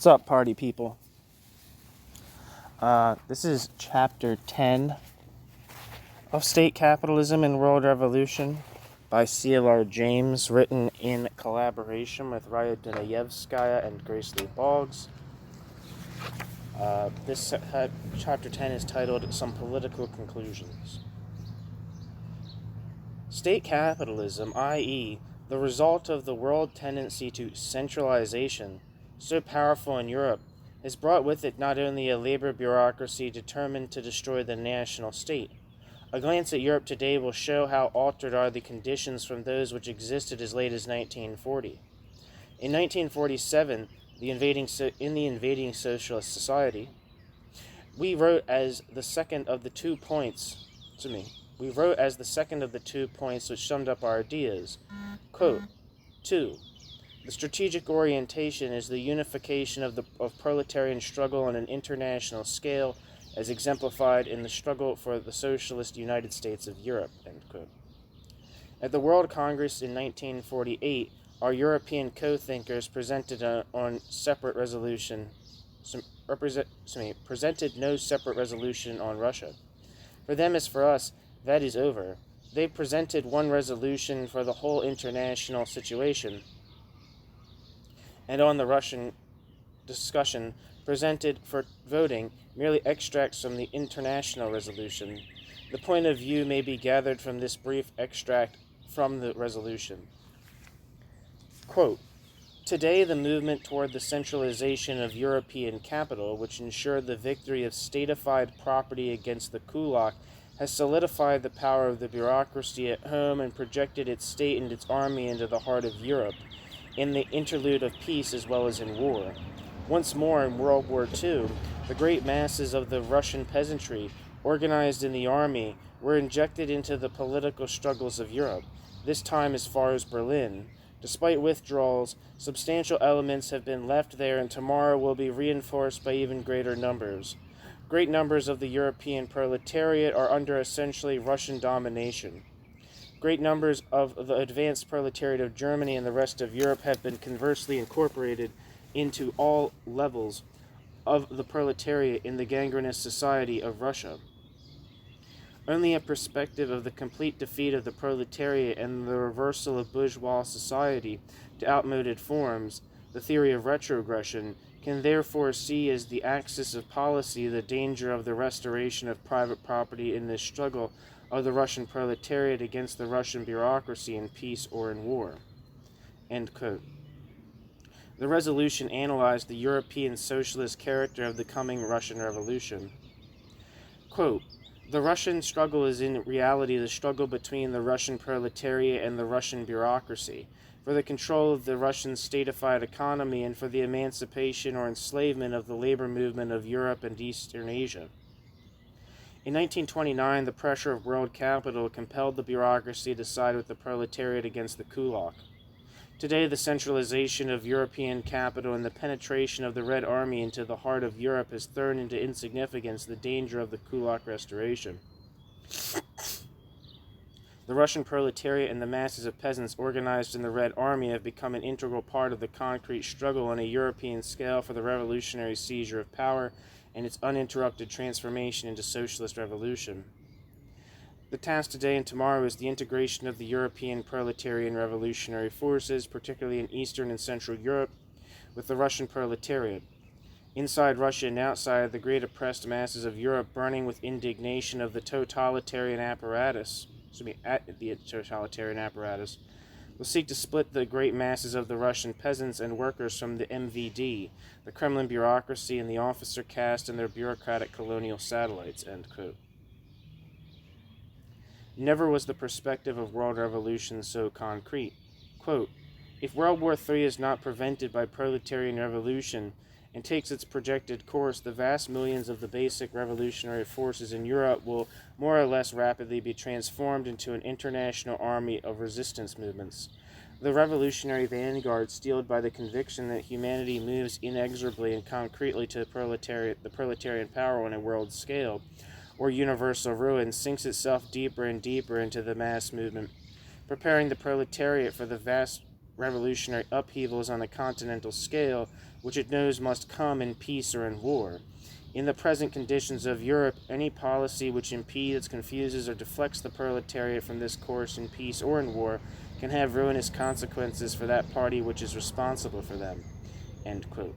What's up, party people? This is chapter 10 of State Capitalism and World Revolution by C.L.R. James, written in collaboration with Raya Dunayevskaya and Grace Lee Boggs. This chapter 10 is titled Some Political Conclusions. State capitalism, i.e., the result of the world tendency to centralization, so powerful in Europe, has brought with it not only a labor bureaucracy determined to destroy the national state. A glance at Europe today will show how altered are the conditions from those which existed as late as 1940. In 1947, in the invading socialist society, we wrote as the second of the two points which summed up our ideas. Quote, 2. The strategic orientation is the unification of proletarian struggle on an international scale, as exemplified in the struggle for the socialist United States of Europe. End quote. At the World Congress in 1948, our European co-thinkers presented no separate resolution on Russia. For them as for us, that is over. They presented one resolution for the whole international situation, and on the Russian discussion presented for voting merely extracts from the international resolution. The point of view may be gathered from this brief extract from the resolution. Quote, today the movement toward the centralization of European capital, which ensured the victory of statified property against the kulak, has solidified the power of the bureaucracy at home and projected its state and its army into the heart of Europe, in the interlude of peace as well as in war. Once more in World War II, the great masses of the Russian peasantry, organized in the army, were injected into the political struggles of Europe, this time as far as Berlin. Despite withdrawals, substantial elements have been left there, and tomorrow will be reinforced by even greater numbers. Great numbers of the European proletariat are under essentially Russian domination. Great numbers of the advanced proletariat of Germany and the rest of Europe have been conversely incorporated into all levels of the proletariat in the gangrenous society of Russia. Only a perspective of the complete defeat of the proletariat and the reversal of bourgeois society to outmoded forms, the theory of retrogression, can therefore see as the axis of policy the danger of the restoration of private property in this struggle of the Russian proletariat against the Russian bureaucracy in peace or in war. End quote. The resolution analyzed the European socialist character of the coming Russian Revolution. Quote, the Russian struggle is in reality the struggle between the Russian proletariat and the Russian bureaucracy, for the control of the Russian statified economy and for the emancipation or enslavement of the labor movement of Europe and Eastern Asia. In 1929, the pressure of world capital compelled the bureaucracy to side with the proletariat against the kulak. Today, the centralization of European capital and the penetration of the Red Army into the heart of Europe has thrown into insignificance the danger of the kulak restoration. The Russian proletariat and the masses of peasants organized in the Red Army have become an integral part of the concrete struggle on a European scale for the revolutionary seizure of power and its uninterrupted transformation into socialist revolution. The task today and tomorrow is the integration of the European proletarian revolutionary forces, particularly in Eastern and Central Europe, with the Russian proletariat. Inside Russia and outside, the great oppressed masses of Europe, burning with indignation of the totalitarian apparatus, will seek to split the great masses of the Russian peasants and workers from the MVD, the Kremlin bureaucracy, and the officer caste and their bureaucratic colonial satellites. End quote. Never was the perspective of world revolution so concrete. Quote, if World War III is not prevented by proletarian revolution and takes its projected course, the vast millions of the basic revolutionary forces in Europe will more or less rapidly be transformed into an international army of resistance movements. The revolutionary vanguard, steeled by the conviction that humanity moves inexorably and concretely to the proletarian power on a world scale, or universal ruin, sinks itself deeper and deeper into the mass movement, preparing the proletariat for the vast revolutionary upheavals on a continental scale, which it knows must come in peace or in war. In the present conditions of Europe, any policy which impedes, confuses, or deflects the proletariat from this course in peace or in war can have ruinous consequences for that party which is responsible for them." End quote.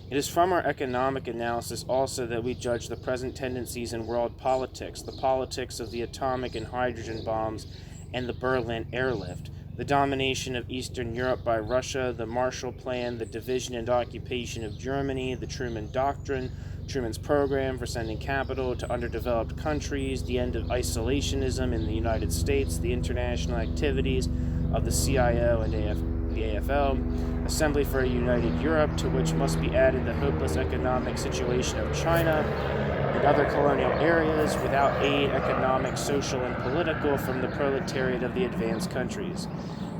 It is from our economic analysis also that we judge the present tendencies in world politics, the politics of the atomic and hydrogen bombs and the Berlin airlift, the domination of Eastern Europe by Russia, the Marshall Plan, the division and occupation of Germany, the Truman Doctrine, Truman's program for sending capital to underdeveloped countries, the end of isolationism in the United States, the international activities of the CIO and the AFL, Assembly for a United Europe, to which must be added the hopeless economic situation of China and other colonial areas, without aid, economic, social, and political, from the proletariat of the advanced countries.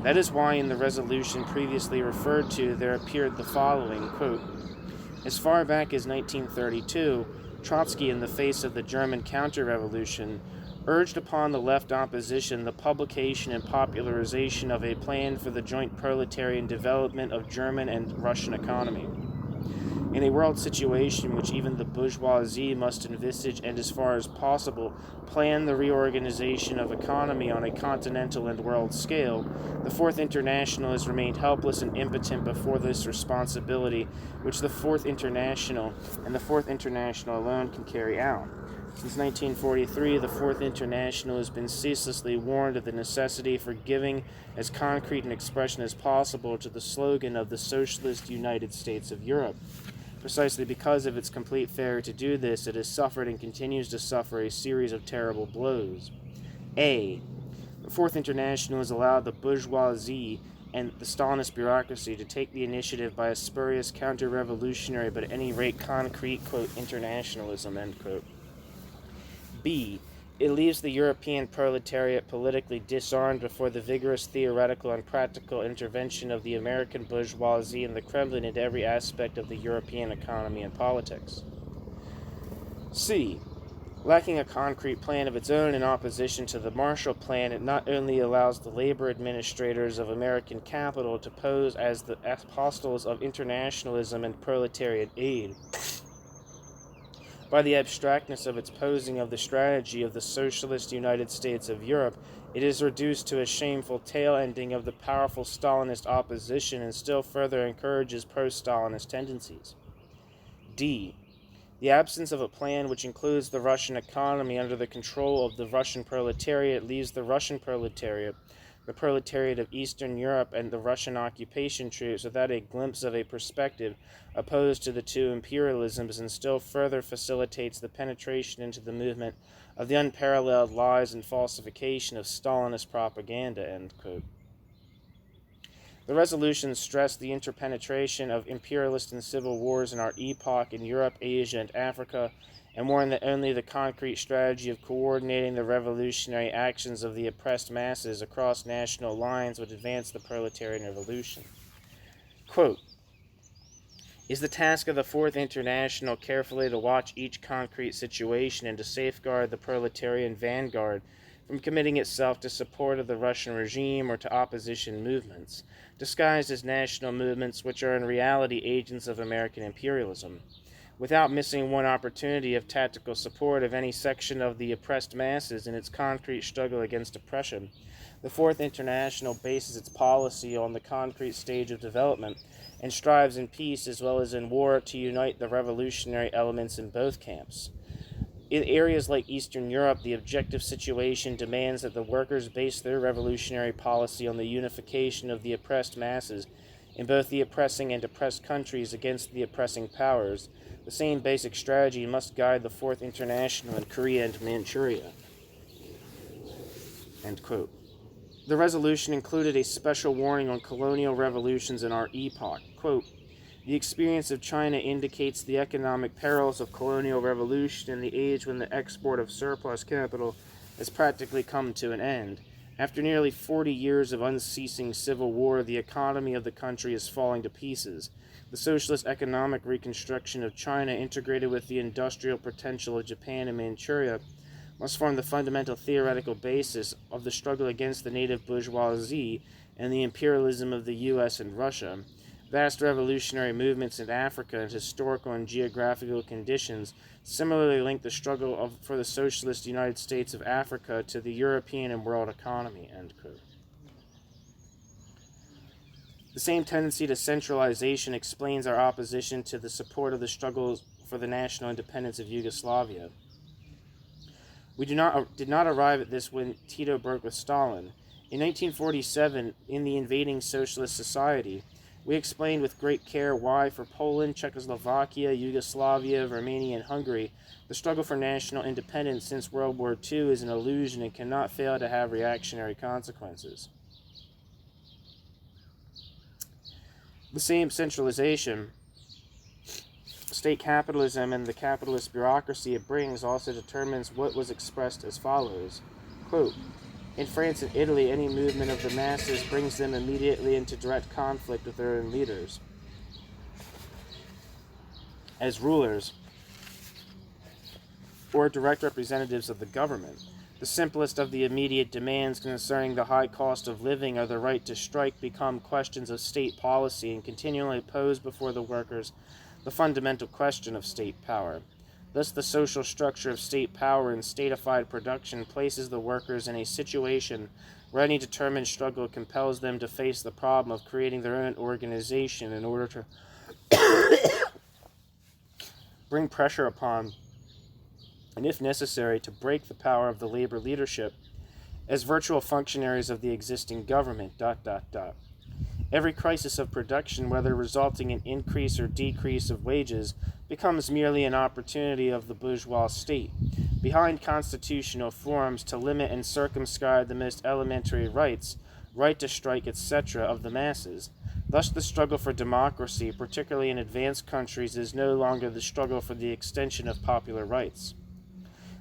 That is why in the resolution previously referred to there appeared the following, quote, "As far back as 1932, Trotsky, in the face of the German counter-revolution, urged upon the left opposition the publication and popularization of a plan for the joint proletarian development of German and Russian economy. In a world situation which even the bourgeoisie must envisage and, as far as possible, plan the reorganization of economy on a continental and world scale, the Fourth International has remained helpless and impotent before this responsibility, which the Fourth International and the Fourth International alone can carry out. Since 1943, the Fourth International has been ceaselessly warned of the necessity for giving as concrete an expression as possible to the slogan of the Socialist United States of Europe. Precisely because of its complete failure to do this, it has suffered and continues to suffer a series of terrible blows. A. The Fourth International has allowed the bourgeoisie and the Stalinist bureaucracy to take the initiative by a spurious counter-revolutionary but at any rate concrete, quote, internationalism, end quote. B. It leaves the European proletariat politically disarmed before the vigorous theoretical and practical intervention of the American bourgeoisie and the Kremlin in every aspect of the European economy and politics. C. Lacking a concrete plan of its own in opposition to the Marshall Plan, it not only allows the labor administrators of American capital to pose as the apostles of internationalism and proletariat aid, by the abstractness of its posing of the strategy of the Socialist United States of Europe, it is reduced to a shameful tail-ending of the powerful Stalinist opposition and still further encourages pro-Stalinist tendencies. D. The absence of a plan which includes the Russian economy under the control of the Russian proletariat leaves the Russian proletariat, the proletariat of Eastern Europe, and the Russian occupation troops without a glimpse of a perspective opposed to the two imperialisms, and still further facilitates the penetration into the movement of the unparalleled lies and falsification of Stalinist propaganda, end quote. The resolutions stress the interpenetration of imperialist and civil wars in our epoch in Europe, Asia, and Africa, and warn that only the concrete strategy of coordinating the revolutionary actions of the oppressed masses across national lines would advance the proletarian revolution. Quote, "Is the task of the Fourth International carefully to watch each concrete situation and to safeguard the proletarian vanguard from committing itself to support of the Russian regime or to opposition movements, disguised as national movements which are in reality agents of American imperialism, without missing one opportunity of tactical support of any section of the oppressed masses in its concrete struggle against oppression? The Fourth International bases its policy on the concrete stage of development and strives in peace as well as in war to unite the revolutionary elements in both camps. In areas like Eastern Europe, the objective situation demands that the workers base their revolutionary policy on the unification of the oppressed masses in both the oppressing and oppressed countries against the oppressing powers. The same basic strategy must guide the Fourth International in Korea and Manchuria." End quote. The resolution included a special warning on colonial revolutions in our epoch. Quote, "The experience of China indicates the economic perils of colonial revolution in the age when the export of surplus capital has practically come to an end. After nearly 40 years of unceasing civil war, the economy of the country is falling to pieces. The socialist economic reconstruction of China, integrated with the industrial potential of Japan and Manchuria, must form the fundamental theoretical basis of the struggle against the native bourgeoisie and the imperialism of the U.S. and Russia, vast revolutionary movements in Africa and historical and geographical conditions similarly link the struggle for the socialist United States of Africa to the European and world economy." End quote. The same tendency to centralization explains our opposition to the support of the struggle for the national independence of Yugoslavia. We did not arrive at this when Tito broke with Stalin. In 1947, in the invading socialist society, we explained with great care why, for Poland, Czechoslovakia, Yugoslavia, Romania, and Hungary, the struggle for national independence since World War II is an illusion and cannot fail to have reactionary consequences. The same centralization, state capitalism, and the capitalist bureaucracy it brings also determines what was expressed as follows. Quote, "In France and Italy, any movement of the masses brings them immediately into direct conflict with their own leaders as rulers or direct representatives of the government. The simplest of the immediate demands concerning the high cost of living or the right to strike become questions of state policy and continually pose before the workers the fundamental question of state power. Thus, the social structure of state power and statified production places the workers in a situation where any determined struggle compels them to face the problem of creating their own organization in order to bring pressure upon, and if necessary, to break the power of the labor leadership as virtual functionaries of the existing government, ... Every crisis of production, whether resulting in increase or decrease of wages, becomes merely an opportunity of the bourgeois state, behind constitutional forms, to limit and circumscribe the most elementary rights, right to strike, etc., of the masses. Thus the struggle for democracy, particularly in advanced countries, is no longer the struggle for the extension of popular rights.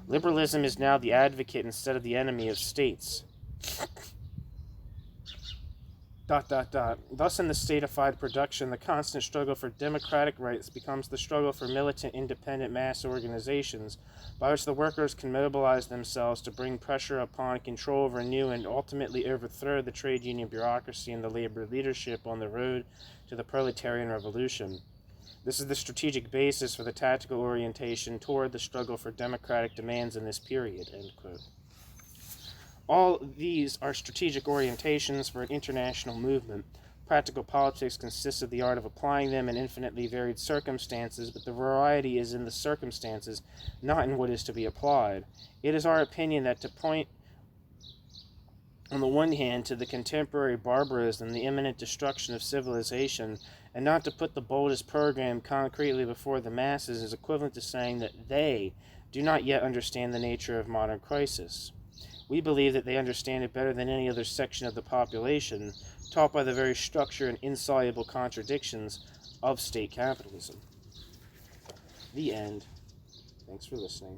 Liberalism is now the advocate instead of the enemy of states. ... Thus, in the statified production, the constant struggle for democratic rights becomes the struggle for militant independent mass organizations by which the workers can mobilize themselves to bring pressure upon, control, renew, and ultimately overthrow the trade union bureaucracy and the labor leadership on the road to the proletarian revolution. This is the strategic basis for the tactical orientation toward the struggle for democratic demands in this period." End quote. All these are strategic orientations for an international movement. Practical politics consists of the art of applying them in infinitely varied circumstances, but the variety is in the circumstances, not in what is to be applied. It is our opinion that to point, on the one hand, to the contemporary barbarism, the imminent destruction of civilization, and not to put the boldest program concretely before the masses is equivalent to saying that they do not yet understand the nature of modern crisis. We believe that they understand it better than any other section of the population, taught by the very structure and insoluble contradictions of state capitalism. The end. Thanks for listening.